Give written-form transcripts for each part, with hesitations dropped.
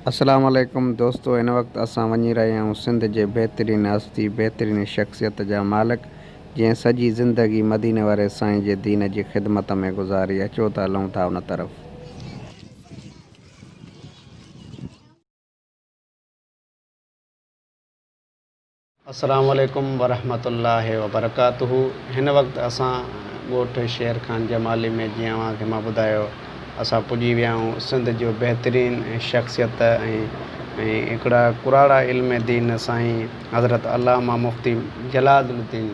अस्सलाम वालेकुम दोस्तों, इन वक्त असां वञी रहिया आहियूं सिंध जे बहितरीन हस्ती बहितरीन शख्सियत जा मालिक जंहिं सॼी ज़िंदगी मदीने वारे साईं जे दीन जी ख़िदमत में गुज़ारी। अचो त हलूं था उन तरफ़। अस्सलाम वालेकुम वरहमतुल्लाहि वबरकातुहू। हिन वक़्तु असां ॻोठ शेर खान जमाली में जीअं तव्हांखे मां ॿुधायो असां पुॼी विया आहियूं सिंध जो बहितरीन शख्सियत ऐं हिकिड़ा कुराड़ा इल्म दीन साईं हज़रत अल्लामा मुफ़्ती जलालुद्दीन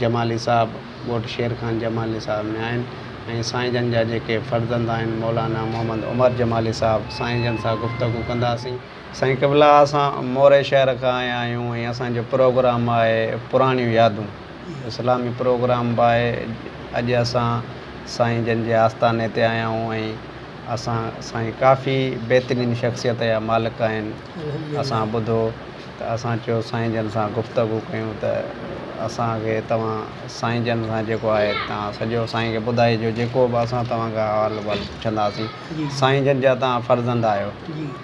जमाली साहिबु ॻोठ शेर खान जमाली साहिब में आहिनि ऐं साईं जन जा जेके फ़र्ज़ंद आहिनि मौलाना मोहम्मद उमर जमाली साहिबु साईं जन सां गुफ़्तगू कंदासीं। साईं क़िबला असां मोरे शहर खां आया आहियूं ऐं असांजो प्रोग्राम आहे पुराणियूं यादूं इस्लामी प्रोग्राम बि आहे। अॼु असां साईं जन जे आस्थाने ते आया आहियूं ऐं असां साईं काफ़ी बहितरीन शख़्सियत जा मालिक आहिनि। असां ॿुधो त असां चयो साईं जन सां गुफ़्तगू कयूं त असांखे तव्हां साईं जन सां जेको आहे तव्हां सॼो साईं खे ॿुधाइजो जेको बि असां तव्हांखां अहवालु पुछंदासीं। साईं जन जा तव्हां फ़र्ज़ंद आहियो,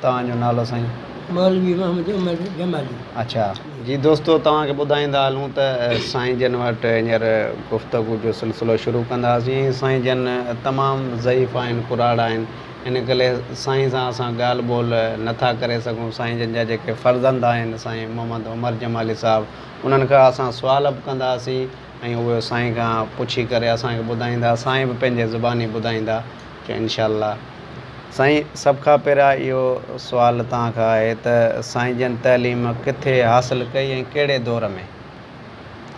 तव्हांजो नालो साईं? मौलवी मोहम्मद उमर जमाली। अच्छा जी दोस्तो, तव्हांखे ॿुधाईंदा हलूं त साईं जन वटि हींअर गुफ़्तगू जो सिलसिलो शुरू कंदासीं। साईं जन तमामु ज़ईफ़ आहिनि, कुराड़ा आहिनि, इन करे साईं सां असां ॻाल्हि ॿोल नथा करे सघूं। साईं जन जा जेके फ़र्ज़ंद आहिनि साईं मोहम्मद उमर जमाली साहिबु, उन्हनि खां असां सुवाल बि कंदासीं ऐं उहे साईं खां पुछी करे असांखे ॿुधाईंदा। साईं बि पंहिंजे ज़ुबानी ॿुधाईंदा इंशाअल्लाह। साईं सभ खां पहिरियां इहो सुवालु तव्हांखां आहे त साईं जन तइलीम किथे हासिलु कई ऐं कहिड़े दौर में?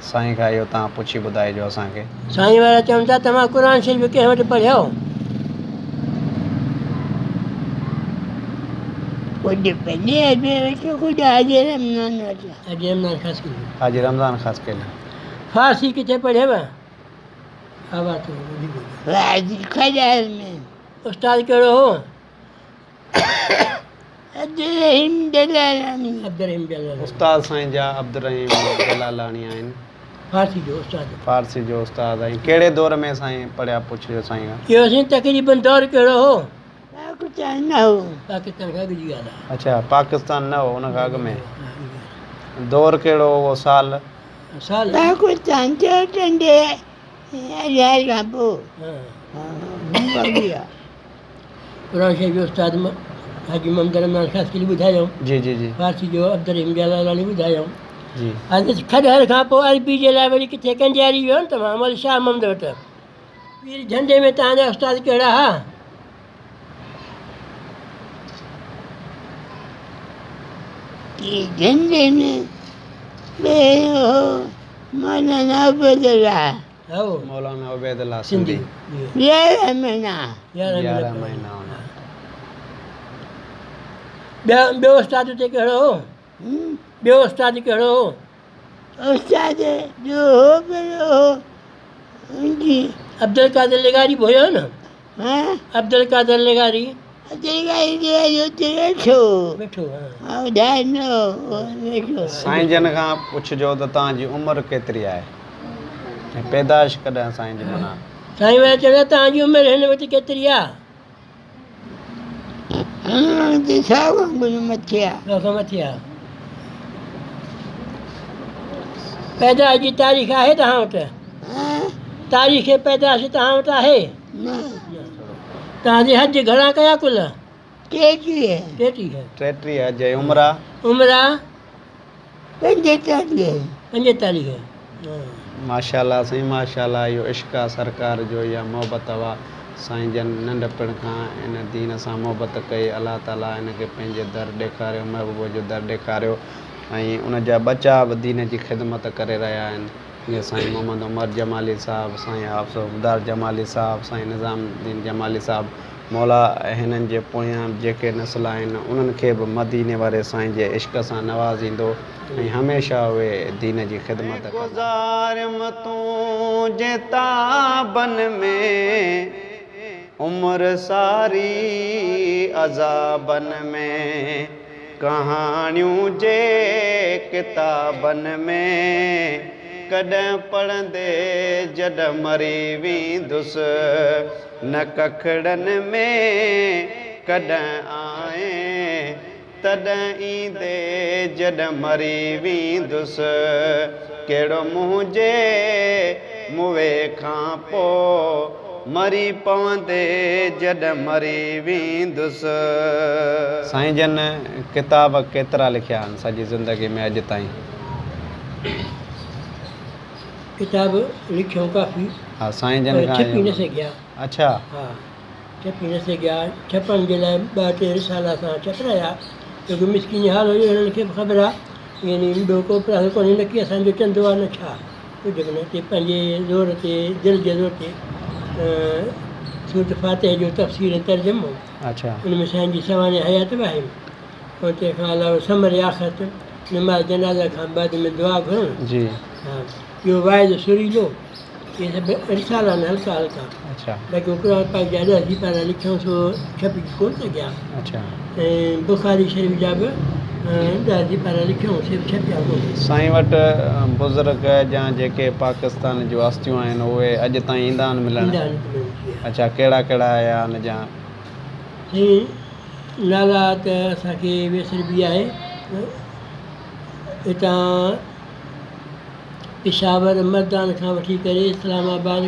साईं खां इहो तव्हां पुछी ॿुधाइजो असांखे। साईं वारा चवनि था तव्हां क़ुर शरीफ़ कंहिं वटि पढ़ियो? हाजी रमज़ान ख़ासि कयल। फ़ारसी किथे पढ़ियव? उस्ताद कहिड़ो हो? उस्ताद साईं जा अब्दुर्रहीम जलालानी आहिनि। फ़ारसी जो उस्ताद। फ़ारसी जो उस्ताद ऐं कहिड़े दौर में साईं पढ़िया पुछियो साईं खां? इहो साईं तक़रीबन दौर कहिड़ो हो? पाकिस्तान खां अॻु जी ॻाल्हि आहे। अच्छा, पाकिस्तान न हो, उन खां अॻु में। दौर कहिड़ो हो, साल? साल पाकिस्तान जो टंडे आज़ाद खां पोइ क़ुर शरीफ़ जो उस्ताद हाजी मोहम्मद रमज़ान ख़ासि ॿुधायूं। जी जी जी फ़ारसी जो अब्दुर्रहीम जलालानी ॿुधायूं। जी हाणे खॾहर खां पोइ अरबी जे लाइ वरी किथे कंजारी वियो न तव्हां अमल शाह मोहम्मद वटि। पीर झंडे में तव्हांजा उस्ताद कहिड़ा हुआ? झंडे में मौलाना उबैदुल्लाह। मौलाना उबैदुल्लाह सिंधी। 11 महीना। 11 महीना होना। ॿियो उस्ताद हुते कहिड़ो हो? ॿियो उस्ताद कहिड़ो हो? उस्ताद जो हो कहिड़ो हो जी? अब्दुल कादिर लेगारी बि हुयो न? हाँ अब्दुल कादिर लेगारी साईं जन खां पुछिजो त तव्हांजी उमिरि केतिरी आहे ऐं पैदाइश कॾहिं साईं जी माना? साईं वारा चवंदा तव्हांजी उमिरि हिन वक़्तु केतिरी आहे? मथे आहे। पैदाइश जी तारीख़ आहे तव्हां वटि? तारीख़ पैदाइश तव्हां वटि आहे? तव्हांजे हज घणा कया कुल? 33 हज। उमिरि? उमिरि 45। माशाअल्लाह साईं माशाअल्लाह। इहो इश्क़ आहे सरकार जो या मोहबत हुआ। साईं जन नंढपण खां इन दीन सां मोहबत कई। अलाह ताला इनखे पंहिंजे दर ॾेखारियो, महबूब जो दर ॾेखारियो ऐं उन जा बचा बि दीन जी ख़िदमत करे रहिया आहिनि। जीअं साईं मोहम्मद उमर जमाली साहिबु, साईं हाफ़िज़ जमाली साहिबु, साईं निज़ामुद्दीन जमाली साहिबु। मौला हिननि जे पोयां जेके नस्ल आहिनि उन्हनि खे बि मदीने वारे साईं जे इश्क़ सां नवाज़ींदो ऐं हमेशह उहे दीन जी ख़िदमत गुज़ारियमि तूं जे ताबन में, उम्र सारी अज़ाबन में, कहाणियूं जे किताबन में, कॾहिं पढ़ंदे जॾहिं मरी वेंदुसि न कखड़नि में, कॾहिं आए तॾहिं ईंदे जॾहिं मरी वेंदुसि कहिड़ो मुंहिंजे मुए खां पोइ मरी पवंदे जॾहिं मरी वेंदुसि। साईं जन किताब केतिरा लिखिया आहिनि सॼी ज़िंदगी में अॼु ताईं? किताब लिखियो काफ़ी, हा साईं जन पर खां छपी न सघिया। अच्छा हा छपी न सघिया। छपण जे लाइ 2-3 साल असां छपराया, छोकी मिसकिन हाल हुयो, हिननि खे बि ख़बर आहे यानी ॿियो को प्राणी कोन्हे, न की असांजो चंदो आहे न छा कुझु बि न। ते पंहिंजे ज़ोर ते दिलि जे ज़ोर ते सूरत फातिह जो तफ़सीर तर्जुमो, अच्छा उन में साईं जी सवाने हयात बि आहिनि। ऐं तंहिंखां अलावा समर आख़िरत, नमाज़ जनाज़ा खां बाद में दुआ घुरणु। जी हा इहो वाइद सुरीलो, इहे सभु रिसाला आहिनि हल्का हल्का। अच्छा बाक़ी क़ुरान पाक जा 10 सिपारा लिखियूं सो छपी कोन सघिया। अच्छा ऐं बुख़ारी शरीफ़ जा बि 10 सिपारा लिखियूं से बि छपिया कोन्हे। साईं वटि बुज़ुर्ग या जेके पाकिस्तान जूं हस्तियूं आहिनि उहे अॼु ताईं ईंदा आहिनि मिलण? ईंदा आहिनि मिलण। अच्छा कहिड़ा कहिड़ा आया आहिनि जा? साईं नाला त असांखे विसरबी आहे। हितां पिशावर मर्दान खां वठी करे इस्लामाबाद,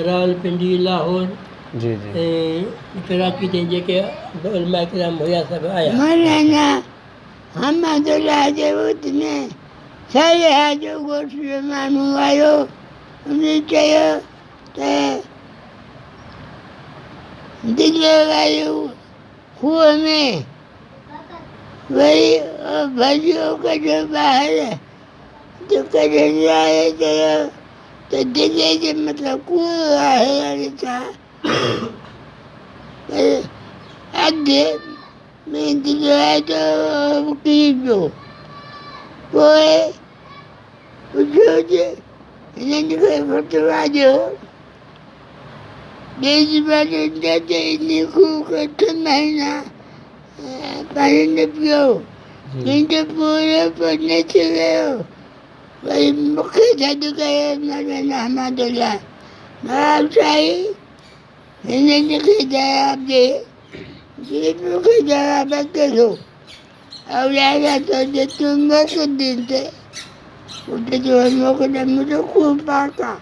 रावलपिंडी, लाहौर जी जी ऐं कराची ताईं जेके उलमा किराम हुया सभु आया। मौलाना हमदुल्ला जे वक़्त में सालिहा जो ॻोठ जो माण्हू आयो, उन चयो त दिले वारियूं खूह में वरी भॼियो कढियो ॿाहिरि, त कढण लाइ चयो त दिले जे मतिलबु खूह आहे हाणे छा। पर अॻे में दिलो आहे त किरी पियो। पोइ पुछियो जे हिननि खे फतवा ॾियो, ॿिए बाजू त इन खूह खे 8 महीना पाणी न पियो, कंहिंजो पूरो न थी वियो। वरी मूंखे सॾु कयो मौलाना हमदुल्ला, नवाब साईं हिननि खे जवाबु ॾे। जे मूंखे जवाबु कयो औलादा तो जे तूं मोकिलींदे उते जो मोकिले मुंहिंजो खूह पाक आहे।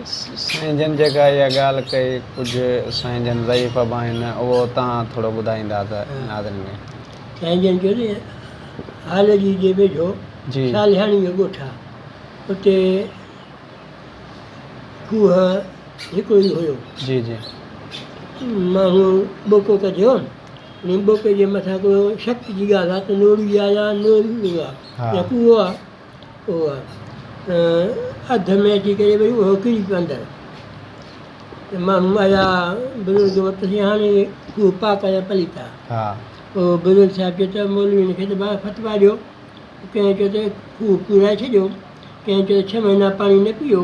साईं जन जेका इहा ॻाल्हि कई कुझु साईं जन ज़ईफ़ बि आहिनि, उहो तव्हां थोरो ॿुधाईंदा त नाज़रीन में। साईं जन जो हाल जी जे वेझो जी सालिहाणी जो ॻोठु आहे, उते खूह हिकिड़ो ई हुयो। जी जी माण्हू ॿोको कढियो, उन ॿोके जे मथां को शक जी ॻाल्हि आहे त नोड़ी आहे या नोड़ी आहे या खूह आहे, उहो आहे। अध में अची करे वरी उहो किरी पियो अंदरि। त माण्हू आया बुज़ुर्ग वरितसीं, हाणे खूह पाक या पलीत आहे। हा पोइ बुज़ुर्ग साहिबु चयो त मौलवीन खे त भाउ फतवा ॾियो। कंहिं चयो त खूह पूराए छॾियो, कंहिं चयो 6 महीना पाणी न पियो,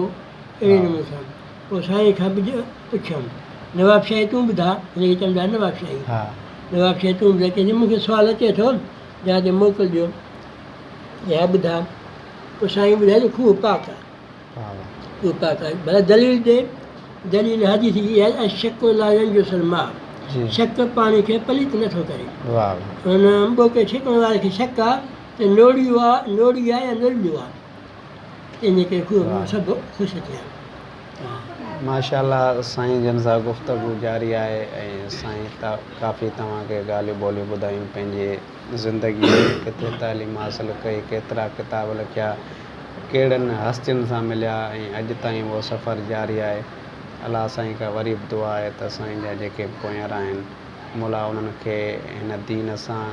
अहिड़े नमूने सां। पोइ साईं खां बि पुछियमि, नवाब शाही तूं ॿुधा, हिनखे चवंदा आहिनि नवाब शाही। हा नवाब शाही तूं ॿुधा, कंहिंजे मूंखे सुवालु अचे थो या त मोकिलिजो या ॿुधा। पोइ साईं ॿुधाए त खूह पाक आहे, खूह पाक आहे। भला दलील ॾे, दलील हदीस जी आहे अशक ला यंजुसल मां, शक पाणी खे पलीत नथो करे। हुन ॿोके छिकण वारे खे शक आहे त नोड़ियूं आहे, नोड़ी आहे या नोड़ियूं आहे, तंहिंजे करे खूह सभु ख़ुशि थिया। माशाअल्लाह साईं जन सां गुफ़्तगू जारी आहे ऐं साईं काफ़ी तव्हांखे ॻाल्हियूं ॿोलियूं ॿुधायूं पंहिंजे ज़िंदगी में किथे तालीम हासिल कई, केतिरा किताब लिखिया, कहिड़नि हस्तियुनि सां मिलिया ऐं अॼु ताईं उहो सफ़र जारी आहे। अलाह साईं खां वरी बि दुआ आहे त साईं जा जेके पोयां आहिनि मौला उन्हनि खे हिन दीन सां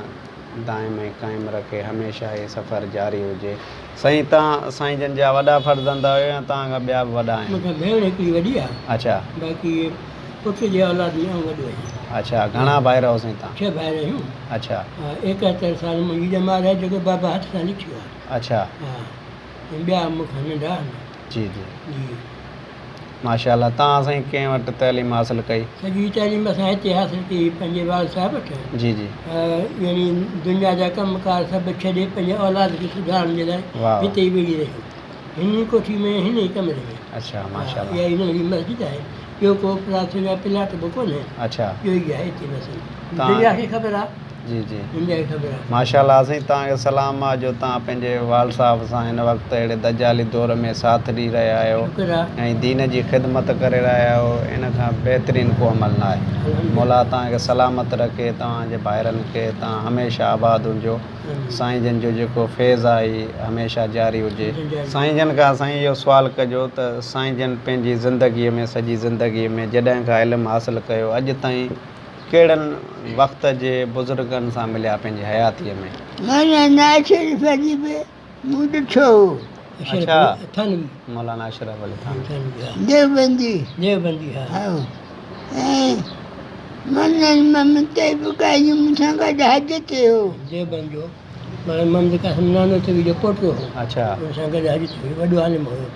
दाइम ऐं क़ाइमु रखे, हमेशह इहे सफ़र जारी हुजे। साईं तव्हां साईं जन जा वॾा फर्ज़ंद आहियो या तव्हां खां ॿिया बि वॾा आहिनि? मूंखां भेण हिकिड़ी वॾी आहे, अच्छा बाक़ी पुट जे औलाद में वॾो आहियां। अच्छा घणा भाइर हो साईं तव्हां? 6 भाइर आहियूं। अच्छा 71 साल मुंहिंजी ॼमाल आहे जेको बाबा हथ सां लिखियो आहे। अच्छा हा ॿिया मूंखां नंढा आहिनि। जी जी जी माशाअल्लाह। तव्हां साईं कंहिं वटि तइलीम हासिल कई? सॼी तइलीम असां हिते हासिलु कई, पंहिंजे वाल साहिब वटि। जी जी यानी दुनिया जा कमकार सभु छॾे पंहिंजे औलाद खे सुधारण जे लाइ हिते ई वेही रहियो, हिन कोठी में, हिन ई कमरे में। अच्छा माशाअल्लाह। इहा हिन जी मस्जिद आहे, ॿियो को प्रार्थना जा प्लाट बि कोन्हे, अच्छा इहो ई आहे हिते बसि। तव्हां- दुनिया खे ख़बर आहे, जी जी दुनिया खे ख़बर आहे। माशाल्लाह साईं, तव्हांखे सलाम आहे जो तव्हां पंहिंजे वाल साहब सां हिन वक़्तु अहिड़े दजाली दौर में साथ ॾेई रहिया आहियो शुक्र आहे। ऐं दीन जी ख़िदमत करे रहिया आहियो। इन खां बहितरीनु को अमल न आहे। मौला तव्हांखे सलामत रखे, तव्हांजे भाइरनि खे तव्हां हमेशह आबाद हुजो। साईं जन जो जेको फैज़ आहे ई हमेशह जारी हुजे। साईं जन खां साईं इहो सुवालु कजो त साईं जन पंहिंजी ज़िंदगीअ में, सॼी ज़िंदगीअ में जॾहिं खां इल्मु हासिलु कयो अॼु ताईं कहिड़नि वक़्त जे बुज़ुर्गनि सां मिलिया पंहिंजी हयातीअ में? मौलाना अशरफ अली बि मूं ॾिठो, अच्छा। थानवी मौलाना अशरफ अली थान। देवबंदी देवबंदी हा। हा। ऐं मौलाना मोहम्मद तैयब काजी मूंसां गॾु हज ते हो। देवबंद जो मौलाना मोहम्मद कासिम नानोतवी जो पोटो हो। अच्छा हुन सां गॾु हज ते वॾो आलिम हुयो।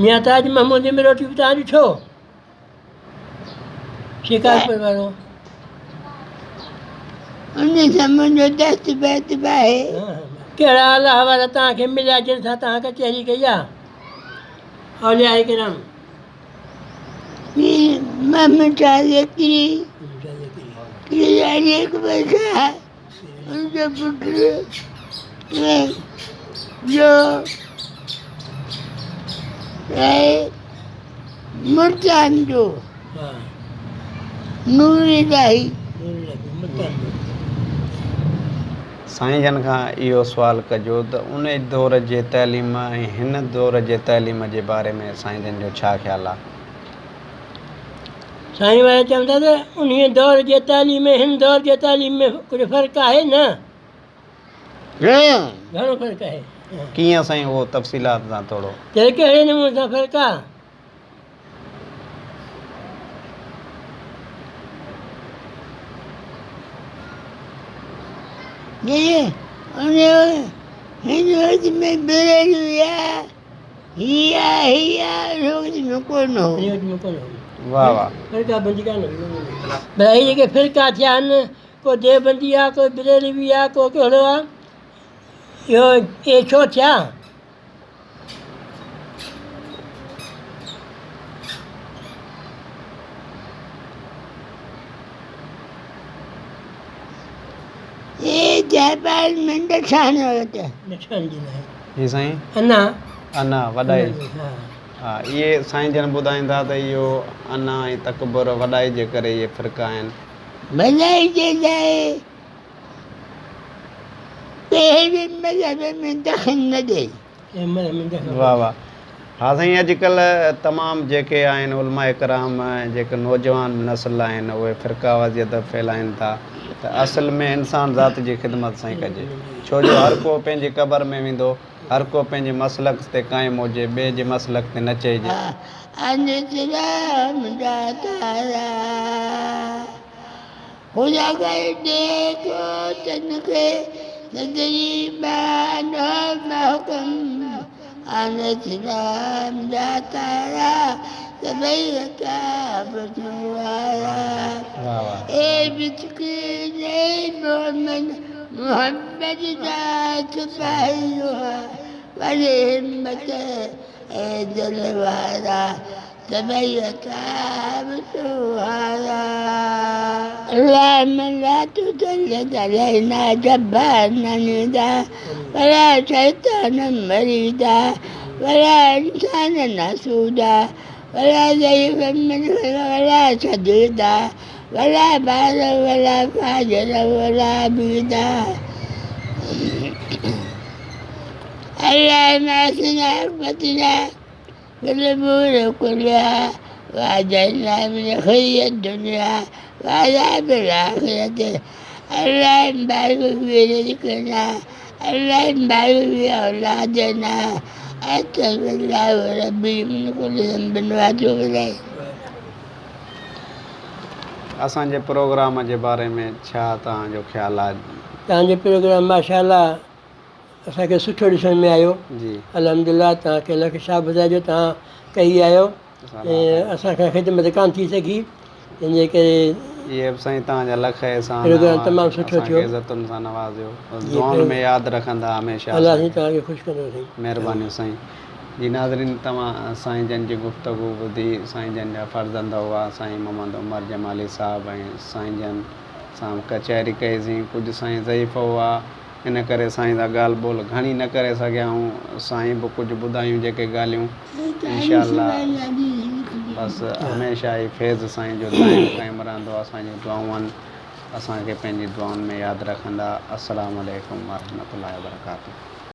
मियां ताज महमूद में रोटी बि तव्हां ॾिठो, शिकारपुर वारो। उन सां मुंहिंजो दस्त बैत बि आहे। कहिड़ा अलाह वारा तव्हांखे मिलिया जिन सां तव्हां कचहरी कई आहे? औलिया किराम पीर मोहम्मद शाह एक बचा उनके पुत्र जो मुल्तान जो नूर इलाही। साईं जन खां इहो सुवालु कजो त उन दौर जे तइलीम ऐं हिन दौर जे तइलीम जे बारे में साईं जन जो छा ख़्यालु आहे? साईं वारा चवंदा त उन दौर जे तालीम में हिन दौर जे तालीम में कुझु फ़र्क़ु आहे न? घणो फ़र्क़ु आहे। कीअं साईं उहो तफ़सीलात सां थोरो? त कहिड़े नमूने सां फ़र्क़ु आहे? हिन वक़्त में बेरल हुया, हिया कोन हो। वाह वाह। फ़िरका बंदी कान हुई। भला इहे जेके फ़िरका थिया आहिनि, को देवबंदी आहे, को बिरेलवी आहे, को कहिड़ो आहे, इहे छो थिया? जापान में ॾठान वटि जी साईं अञा अना वॾाई। हा। हा, इहे साईं जन ॿुधाईंदा त इहो अना ऐं तकबर वॾाई जे करे इहे फ़िरका आहिनि। भलाई जे लाइ पहिरें मज़हब में दख़ल न ॾे। वाह वाह। हा साईं, अॼुकल्ह तमामु जेके आहिनि उलमा इकराम, जेके नौजवान नस्ल आहिनि, उहे फ़िरका वज़ियत फैलाइनि था त असुल में इंसान ज़ात जी ख़िदमत साईं कजे। छो जो हर को पंहिंजी क़बर में वेंदो, हर को पंहिंजे मसलक ते क़ाइमु हुजे, ॿिए जे मसलक ते न चइजे। खुदा करे देखो तनके तजरीबान महकम अनसलाम दातारा तबैका बतुआरा ए बिचके मोहम्मद जात पाहिया वरे हिम्मत ए दिलवारा तबैका बतुआरा اللهم لا تسلط علينا جبارا عنيدا ولا شيطانا مريدا ولا إنسانا حسودا ولا ضيفا ولا شديدا ولا بارا ولا فاجرا ولا عبيدا اللهم أحسن عاقبتنا في الأمور كلها وأجعلنا من خزي الدنيا وعذاب الآخرة. اللهم بارك في رزقنا، اللهم بارك في أولادنا. أستغفر الله ربي من كل ذنب وأتوب إليه. असांजे प्रोग्राम जे बारे में छा तव्हांजो ख़्यालु आहे? तव्हांजो प्रोग्राम माशाअल्लाह असांखे सुठो ॾिसण में आयो। जी अल्हम्दुलिल्लाह, तव्हांखे लख छा ॿुधाइजो, तव्हां कई आहियो ऐं असांखां ख़िदमत कान थी सघी, तंहिंजे करे इहे बि साईं तव्हांजा लख एहसान। प्रोग्राम तमामु सुठो थियो। इज़तुनि सां नवाज़ियो, दुआउनि में यादि रखंदा हमेशह। अलाह साईं तव्हांखे ख़ुशि कंदो साईं। महिरबानी साईं। जी नाज़रीन, तव्हां साईं जन जी गुफ़्तगू ॿुधी साईं जन जा फ़र्ज़ंद हुआ साईं मोहम्मद उमर जमाली साहब ऐं साईं जन सां कचहरी कईसीं। कुझु साईं ज़ईफ़ हुआ, इन करे साईं सां ॻाल्हि ॿोल घणी न करे सघिया ऐं साईं बि कुझु ॿुधायूं जेके ॻाल्हियूं इंशाअल्लाह बसि हमेशह ई फैज़ साईं जो दाइम क़ाइमु रहंदो। असांजी दुआऊं आहिनि, असांखे पंहिंजी दुआउनि में यादि रखंदा। अस्सलामु अलैकुम वरहमतुल्लाहि वबरकातुहू।